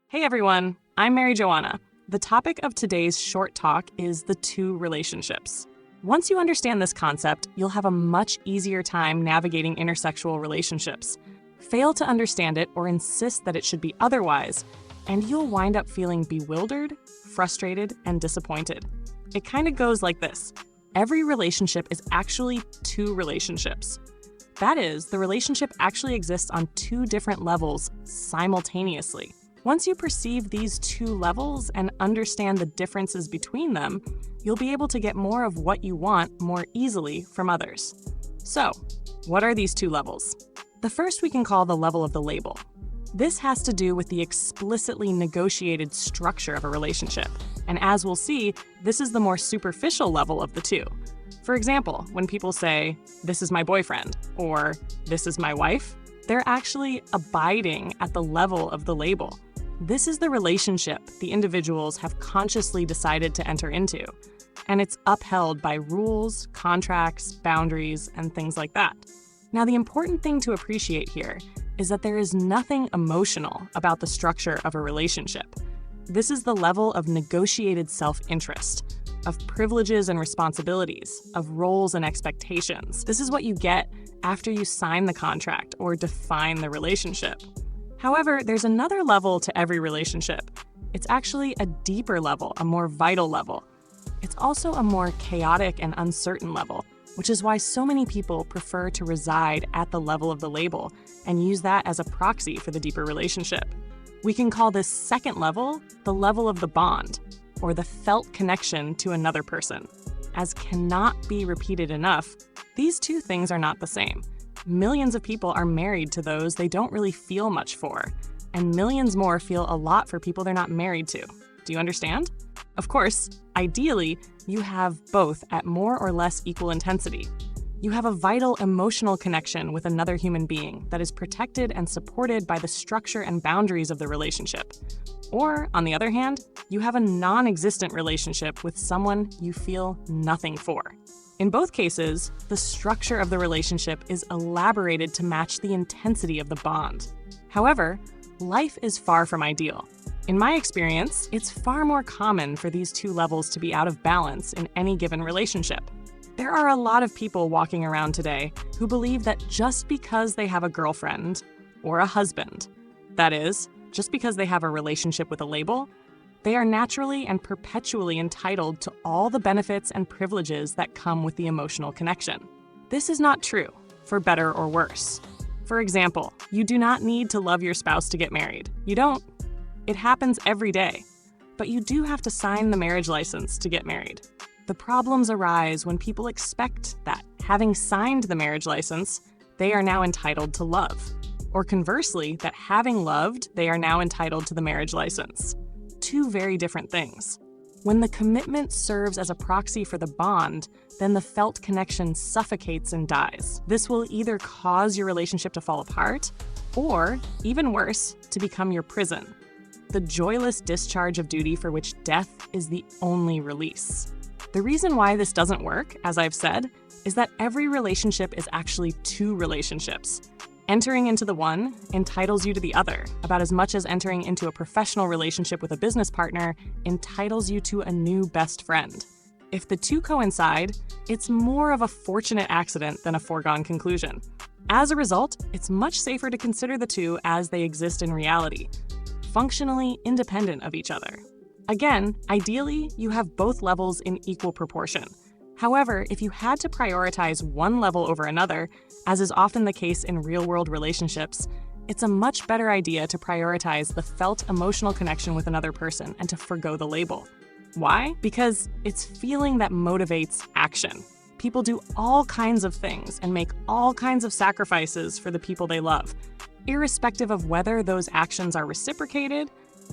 Hey everyone, I'm Mary Joanna. The topic of today's short talk is the two relationships. Once you understand this concept, you'll have a much easier time navigating intersexual relationships. Fail to understand it or insist that it should be otherwise, and you'll wind up feeling bewildered, frustrated, and disappointed. It kind of goes like this. Every relationship is actually two relationships. That is, the relationship actually exists on two different levels simultaneously. Once you perceive these two levels and understand the differences between them, you'll be able to get more of what you want more easily from others. So, what are these two levels? The first we can call the level of the label. This has to do with the explicitly negotiated structure of a relationship. And as we'll see, this is the more superficial level of the two. For example, when people say, "This is my boyfriend," or "This is my wife," they're actually abiding at the level of the label. This is the relationship the individuals have consciously decided to enter into, and it's upheld by rules, contracts, boundaries, and things like that. Now, the important thing to appreciate here is that there is nothing emotional about the structure of a relationship. This is the level of negotiated self-interest, of privileges and responsibilities, of roles and expectations. This is what you get after you sign the contract or define the relationship. However, there's another level to every relationship. It's actually a deeper level, a more vital level. It's also a more chaotic and uncertain level, which is why so many people prefer to reside at the level of the label and use that as a proxy for the deeper relationship. We can call this second level the level of the bond, or the felt connection to another person. As cannot be repeated enough, these two things are not the same. Millions of people are married to those they don't really feel much for, and millions more feel a lot for people they're not married to. Do you understand? Of course, ideally, you have both at more or less equal intensity. You have a vital emotional connection with another human being that is protected and supported by the structure and boundaries of the relationship. Or, on the other hand, you have a non-existent relationship with someone you feel nothing for. In both cases, the structure of the relationship is elaborated to match the intensity of the bond. However, life is far from ideal. In my experience, it's far more common for these two levels to be out of balance in any given relationship. There are a lot of people walking around today who believe that just because they have a girlfriend or a husband, that is, just because they have a relationship with a label, they are naturally and perpetually entitled to all the benefits and privileges that come with the emotional connection. This is not true, for better or worse. For example, you do not need to love your spouse to get married. You don't. It happens every day. But you do have to sign the marriage license to get married. The problems arise when people expect that, having signed the marriage license, they are now entitled to love. Or conversely, that having loved, they are now entitled to the marriage license. Two very different things. When the commitment serves as a proxy for the bond, then the felt connection suffocates and dies. This will either cause your relationship to fall apart, or, even worse, to become your prison. The joyless discharge of duty for which death is the only release. The reason why this doesn't work, as I've said, is that every relationship is actually two relationships. Entering into the one entitles you to the other, about as much as entering into a professional relationship with a business partner entitles you to a new best friend. If the two coincide, it's more of a fortunate accident than a foregone conclusion. As a result, it's much safer to consider the two as they exist in reality, functionally independent of each other. Again, ideally, you have both levels in equal proportion. However, if you had to prioritize one level over another, as is often the case in real-world relationships, it's a much better idea to prioritize the felt emotional connection with another person and to forgo the label. Why? Because it's feeling that motivates action. People do all kinds of things and make all kinds of sacrifices for the people they love, irrespective of whether those actions are reciprocated,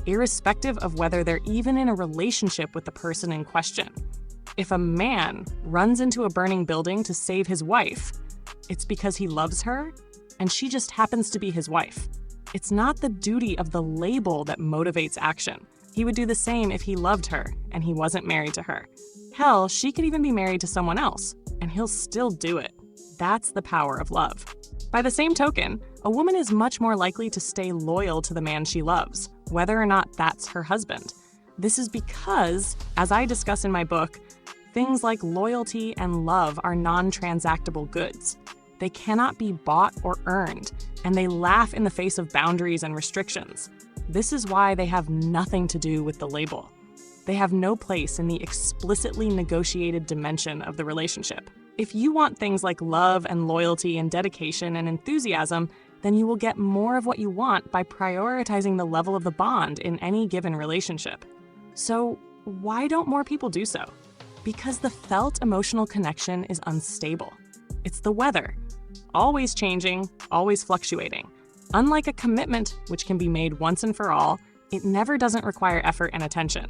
irrespective of whether they're even in a relationship with the person in question. If a man runs into a burning building to save his wife, it's because he loves her, and she just happens to be his wife. It's not the duty of the label that motivates action. He would do the same if he loved her and he wasn't married to her. Hell, she could even be married to someone else, and he'll still do it. That's the power of love. By the same token, a woman is much more likely to stay loyal to the man she loves, whether or not that's her husband. This is because, as I discuss in my book, things like loyalty and love are non-transactable goods. They cannot be bought or earned, and they laugh in the face of boundaries and restrictions. This is why they have nothing to do with the label. They have no place in the explicitly negotiated dimension of the relationship. If you want things like love and loyalty and dedication and enthusiasm, then you will get more of what you want by prioritizing the level of the bond in any given relationship. So, why don't more people do so? Because the felt emotional connection is unstable. It's the weather, always changing, always fluctuating. Unlike a commitment, which can be made once and for all, it never doesn't require effort and attention.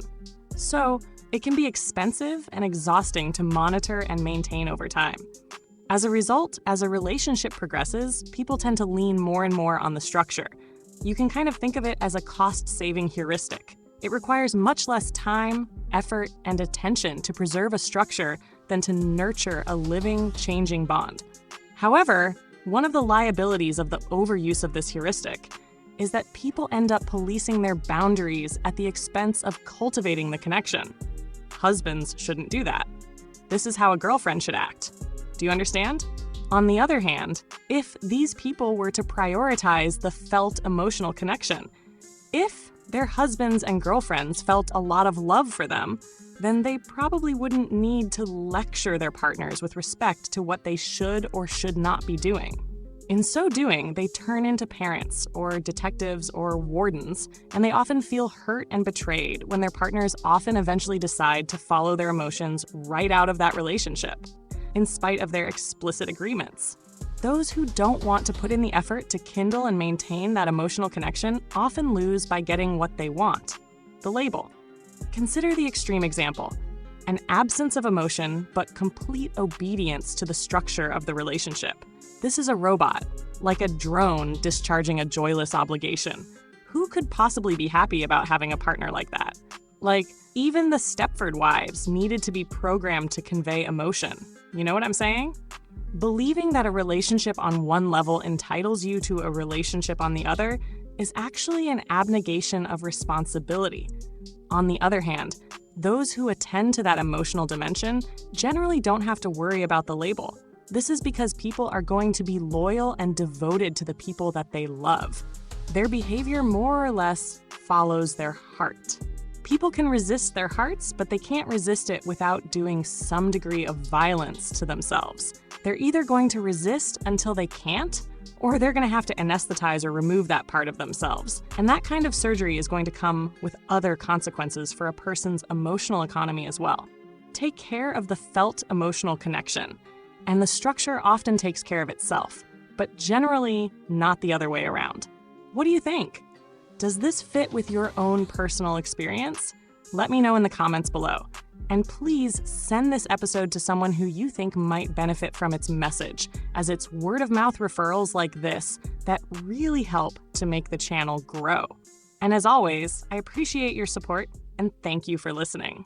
So, it can be expensive and exhausting to monitor and maintain over time. As a result, as a relationship progresses, people tend to lean more and more on the structure. You can kind of think of it as a cost-saving heuristic. It requires much less time, effort, and attention to preserve a structure than to nurture a living, changing bond. However, one of the liabilities of the overuse of this heuristic is that people end up policing their boundaries at the expense of cultivating the connection. Husbands shouldn't do that. This is how a girlfriend should act. Do you understand? On the other hand, if these people were to prioritize the felt emotional connection, if their husbands and girlfriends felt a lot of love for them, then they probably wouldn't need to lecture their partners with respect to what they should or should not be doing. In so doing, they turn into parents or detectives or wardens, and they often feel hurt and betrayed when their partners often eventually decide to follow their emotions right out of that relationship, in spite of their explicit agreements. Those who don't want to put in the effort to kindle and maintain that emotional connection often lose by getting what they want, the label. Consider the extreme example: an absence of emotion but complete obedience to the structure of the relationship. This is a robot, like a drone discharging a joyless obligation. Who could possibly be happy about having a partner like that? Like, even the Stepford Wives needed to be programmed to convey emotion. You know what I'm saying? Believing that a relationship on one level entitles you to a relationship on the other is actually an abnegation of responsibility. On the other hand, those who attend to that emotional dimension generally don't have to worry about the label. This is because people are going to be loyal and devoted to the people that they love. Their behavior more or less follows their heart. People can resist their hearts, but they can't resist it without doing some degree of violence to themselves. They're either going to resist until they can't, or they're going to have to anesthetize or remove that part of themselves. And that kind of surgery is going to come with other consequences for a person's emotional economy as well. Take care of the felt emotional connection, and the structure often takes care of itself, but generally not the other way around. What do you think? Does this fit with your own personal experience? Let me know in the comments below. And please send this episode to someone who you think might benefit from its message, as it's word-of-mouth referrals like this that really help to make the channel grow. And as always, I appreciate your support and thank you for listening.